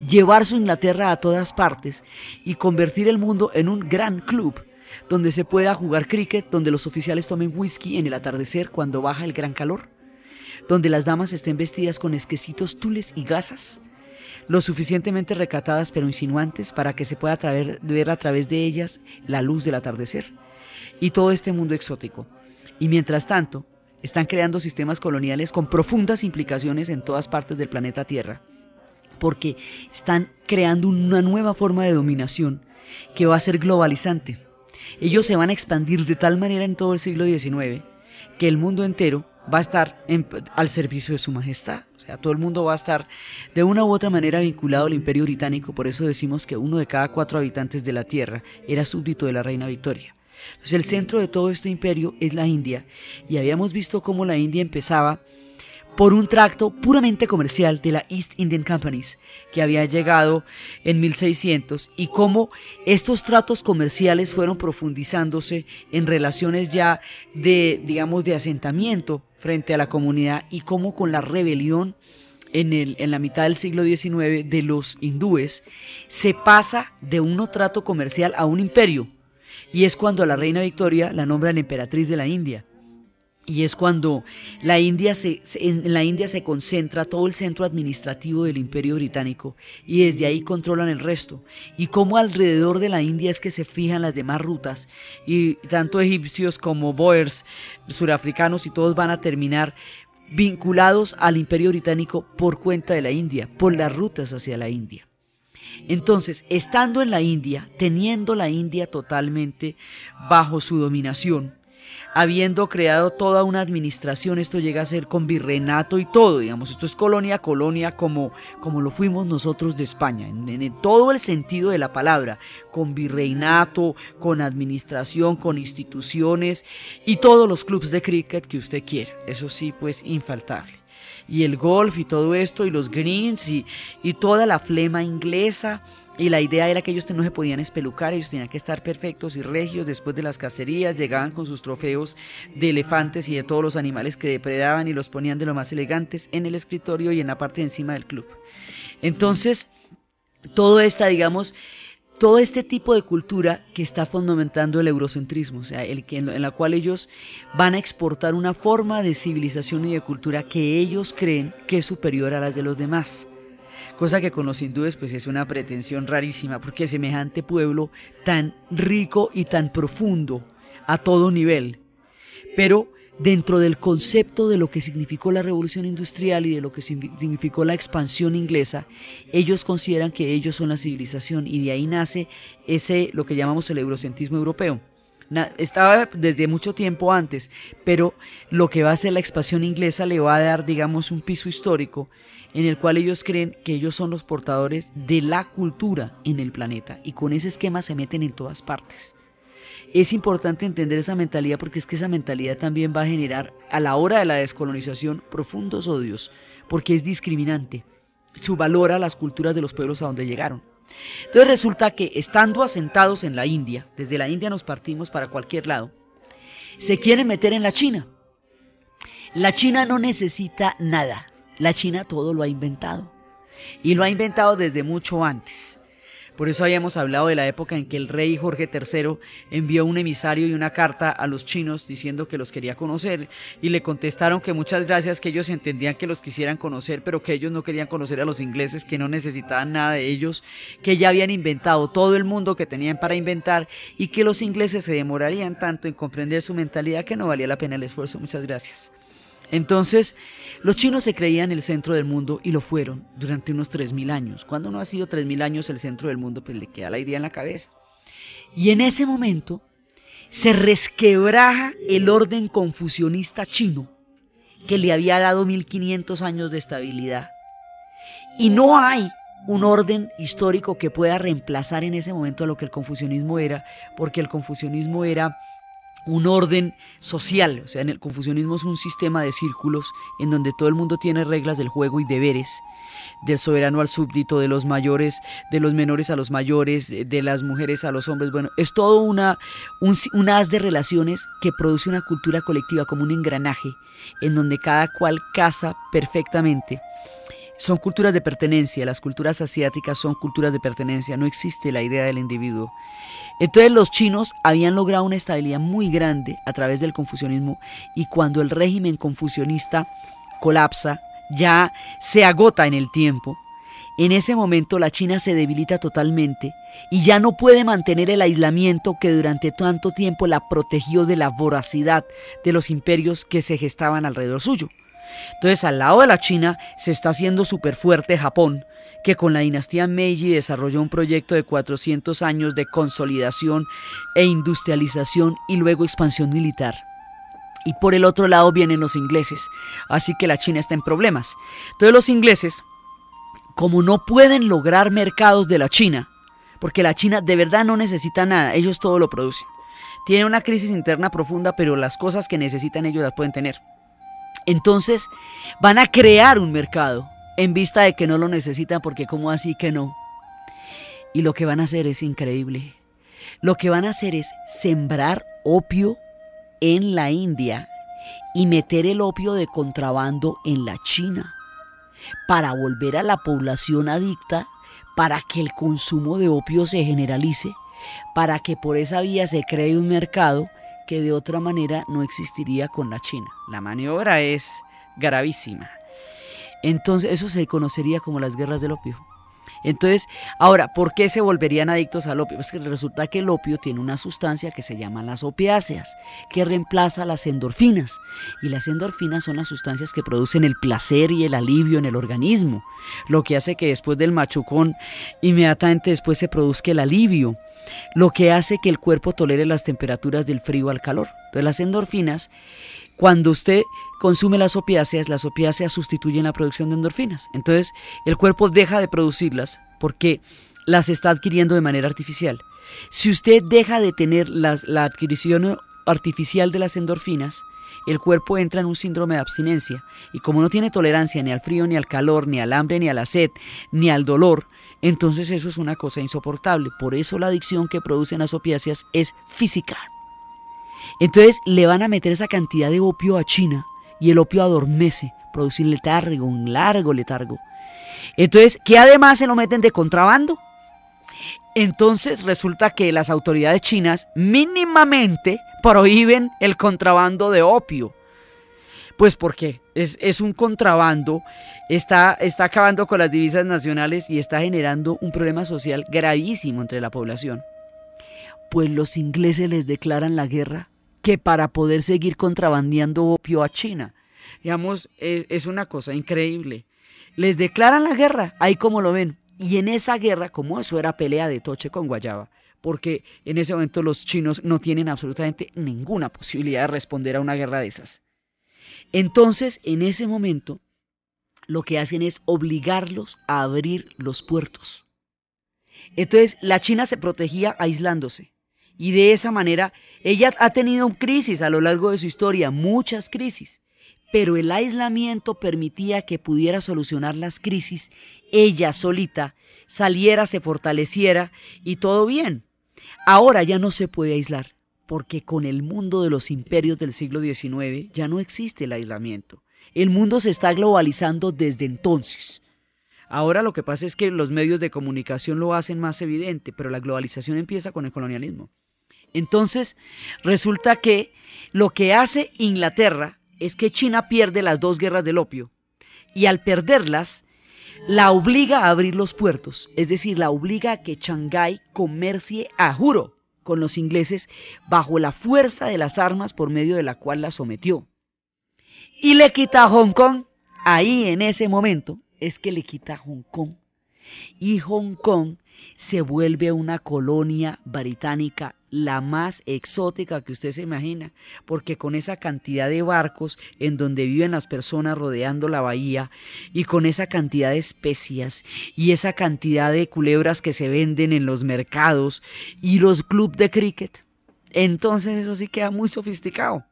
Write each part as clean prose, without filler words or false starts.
llevar su Inglaterra a todas partes y convertir el mundo en un gran club, donde se pueda jugar cricket, donde los oficiales tomen whisky en el atardecer cuando baja el gran calor, donde las damas estén vestidas con exquisitos tules y gasas, lo suficientemente recatadas pero insinuantes para que se pueda ver a través de ellas la luz del atardecer, y todo este mundo exótico. Y mientras tanto, están creando sistemas coloniales con profundas implicaciones en todas partes del planeta Tierra, porque están creando una nueva forma de dominación que va a ser globalizante. Ellos se van a expandir de tal manera en todo el siglo XIX que el mundo entero va a estar al servicio de su majestad. O sea, todo el mundo va a estar de una u otra manera vinculado al Imperio Británico. Por eso decimos que 1 de cada 4 habitantes de la Tierra era súbdito de la reina Victoria. Entonces el centro de todo este imperio es la India, y habíamos visto cómo la India empezaba por un tracto puramente comercial de la East Indian Companies, que había llegado en 1600, y cómo estos tratos comerciales fueron profundizándose en relaciones ya de, digamos, de asentamiento frente a la comunidad, y cómo con la rebelión en la mitad del siglo XIX de los hindúes, se pasa de un trato comercial a un imperio, y es cuando a la reina Victoria la nombran emperatriz de la India. Y es cuando en la India se concentra todo el centro administrativo del Imperio Británico, y desde ahí controlan el resto. Y cómo alrededor de la India es que se fijan las demás rutas, y tanto egipcios como boers, surafricanos, y todos van a terminar vinculados al Imperio Británico por cuenta de la India, por las rutas hacia la India. Entonces, estando en la India, teniendo la India totalmente bajo su dominación, habiendo creado toda una administración, esto llega a ser con virreinato y todo, digamos, esto es colonia, como lo fuimos nosotros de España, en todo el sentido de la palabra, con virreinato, con administración, con instituciones y todos los clubes de cricket que usted quiera, eso sí, pues infaltable. Y el golf y todo esto, y los greens, y toda la flema inglesa. Y la idea era que ellos no se podían espelucar, ellos tenían que estar perfectos y regios después de las cacerías, llegaban con sus trofeos de elefantes y de todos los animales que depredaban, y los ponían de lo más elegantes en el escritorio y en la parte de encima del club. Entonces, todo este tipo de cultura que está fundamentando el eurocentrismo, o sea, en la cual ellos van a exportar una forma de civilización y de cultura que ellos creen que es superior a las de los demás. Cosa que con los hindúes pues es una pretensión rarísima, porque semejante pueblo tan rico y tan profundo a todo nivel, pero dentro del concepto de lo que significó la revolución industrial y de lo que significó la expansión inglesa, ellos consideran que ellos son la civilización, y de ahí nace lo que llamamos el eurocentrismo europeo. Estaba desde mucho tiempo antes, pero lo que va a hacer la expansión inglesa le va a dar, digamos, un piso histórico en el cual ellos creen que ellos son los portadores de la cultura en el planeta, y con ese esquema se meten en todas partes. Es importante entender esa mentalidad, porque es que esa mentalidad también va a generar a la hora de la descolonización profundos odios, porque es discriminante, subvalora las culturas de los pueblos a donde llegaron. Entonces resulta que estando asentados en la India, desde la India nos partimos para cualquier lado, se quieren meter en la China. La China no necesita nada, la China todo lo ha inventado, y lo ha inventado desde mucho antes. Por eso habíamos hablado de la época en que el rey Jorge III envió un emisario y una carta a los chinos diciendo que los quería conocer, y le contestaron que muchas gracias, que ellos entendían que los quisieran conocer, pero que ellos no querían conocer a los ingleses, que no necesitaban nada de ellos, que ya habían inventado todo el mundo que tenían para inventar, y que los ingleses se demorarían tanto en comprender su mentalidad que no valía la pena el esfuerzo. Muchas gracias. Entonces, los chinos se creían el centro del mundo, y lo fueron durante unos 3000 años. Cuando uno ha sido 3000 años el centro del mundo, pues le queda la idea en la cabeza. Y en ese momento se resquebraja el orden confucionista chino, que le había dado 1500 años de estabilidad. Y no hay un orden histórico que pueda reemplazar en ese momento a lo que el confucianismo era, porque el confucianismo era un orden social. O sea, en el confucianismo es un sistema de círculos en donde todo el mundo tiene reglas del juego y deberes, del soberano al súbdito, de los mayores, de los menores a los mayores, de las mujeres a los hombres. Bueno, es todo un haz de relaciones que produce una cultura colectiva como un engranaje en donde cada cual casa perfectamente son culturas de pertenencia, las culturas asiáticas son culturas de pertenencia, no existe la idea del individuo. Entonces los chinos habían logrado una estabilidad muy grande a través del confucianismo, y cuando el régimen confucionista colapsa, ya se agota en el tiempo, en ese momento la China se debilita totalmente y ya no puede mantener el aislamiento que durante tanto tiempo la protegió de la voracidad de los imperios que se gestaban alrededor suyo. Entonces, al lado de la China se está haciendo súper fuerte Japón, que con la dinastía Meiji desarrolló un proyecto de 400 años de consolidación e industrialización y luego expansión militar. Y por el otro lado vienen los ingleses, así que la China está en problemas. Entonces los ingleses, como no pueden lograr mercados de la China, porque la China de verdad no necesita nada, ellos todo lo producen. Tienen una crisis interna profunda, pero las cosas que necesitan ellos las pueden tener. Entonces van a crear un mercado en vista de que no lo necesitan, porque ¿cómo así que no? Y lo que van a hacer es increíble. Lo que van a hacer es sembrar opio en la India y meter el opio de contrabando en la China, para volver a la población adicta, para que el consumo de opio se generalice, para que por esa vía se cree un mercado que de otra manera no existiría con la China. La maniobra es gravísima. Entonces eso se conocería como las guerras del opio. Entonces, ahora, ¿por qué se volverían adictos al opio? Pues que resulta que el opio tiene una sustancia que se llama las opiáceas, que reemplaza las endorfinas. Y las endorfinas son las sustancias que producen el placer y el alivio en el organismo, lo que hace que después del machucón, inmediatamente después se produzca el alivio, lo que hace que el cuerpo tolere las temperaturas del frío al calor. Entonces las endorfinas, cuando usted consume las opiáceas sustituyen la producción de endorfinas. Entonces el cuerpo deja de producirlas porque las está adquiriendo de manera artificial. Si usted deja de tener la adquisición artificial de las endorfinas, el cuerpo entra en un síndrome de abstinencia, y como no tiene tolerancia ni al frío, ni al calor, ni al hambre, ni a la sed, ni al dolor, entonces eso es una cosa insoportable. Por eso la adicción que producen las opiáceas es física. Entonces le van a meter esa cantidad de opio a China, y el opio adormece, produce un letargo, un largo letargo. Entonces, ¿qué además se lo meten de contrabando? Entonces resulta que las autoridades chinas mínimamente prohíben el contrabando de opio. Pues porque es un contrabando, está acabando con las divisas nacionales y está generando un problema social gravísimo entre la población. Pues los ingleses les declaran la guerra, que para poder seguir contrabandeando opio a China. Digamos, es una cosa increíble. Les declaran la guerra, ahí como lo ven. Y en esa guerra, como eso era pelea de toche con guayaba, porque en ese momento los chinos no tienen absolutamente ninguna posibilidad de responder a una guerra de esas. Entonces, en ese momento, lo que hacen es obligarlos a abrir los puertos. Entonces, la China se protegía aislándose. Y de esa manera, ella ha tenido crisis a lo largo de su historia, muchas crisis. Pero el aislamiento permitía que pudiera solucionar las crisis ella solita, saliera, se fortaleciera y todo bien. Ahora ya no se puede aislar, porque con el mundo de los imperios del siglo XIX ya no existe el aislamiento. El mundo se está globalizando desde entonces. Ahora lo que pasa es que los medios de comunicación lo hacen más evidente, pero la globalización empieza con el colonialismo. Entonces, resulta que lo que hace Inglaterra es que China pierde las dos guerras del opio, y al perderlas, la obliga a abrir los puertos, es decir, la obliga a que Shanghái comercie a juro con los ingleses bajo la fuerza de las armas por medio de la cual la sometió. Y le quita a Hong Kong. Ahí en ese momento es que le quita a Hong Kong. Y Hong Kong se vuelve una colonia británica, la más exótica que usted se imagina, porque con esa cantidad de barcos en donde viven las personas rodeando la bahía, y con esa cantidad de especias, y esa cantidad de culebras que se venden en los mercados, y los clubes de cricket, entonces eso sí queda muy sofisticado.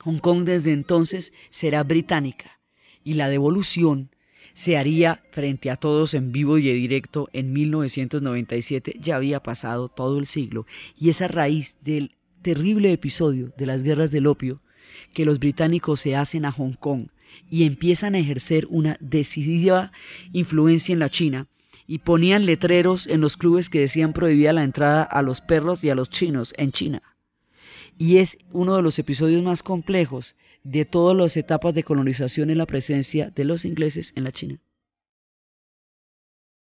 Hong Kong desde entonces será británica, y la devolución se haría frente a todos en vivo y en directo en 1997, ya había pasado todo el siglo, y es a raíz del terrible episodio de las guerras del opio que los británicos se hacen a Hong Kong y empiezan a ejercer una decisiva influencia en la China, y ponían letreros en los clubes que decían prohibida la entrada a los perros y a los chinos en China. Y es uno de los episodios más complejos de todas las etapas de colonización en la presencia de los ingleses en la China.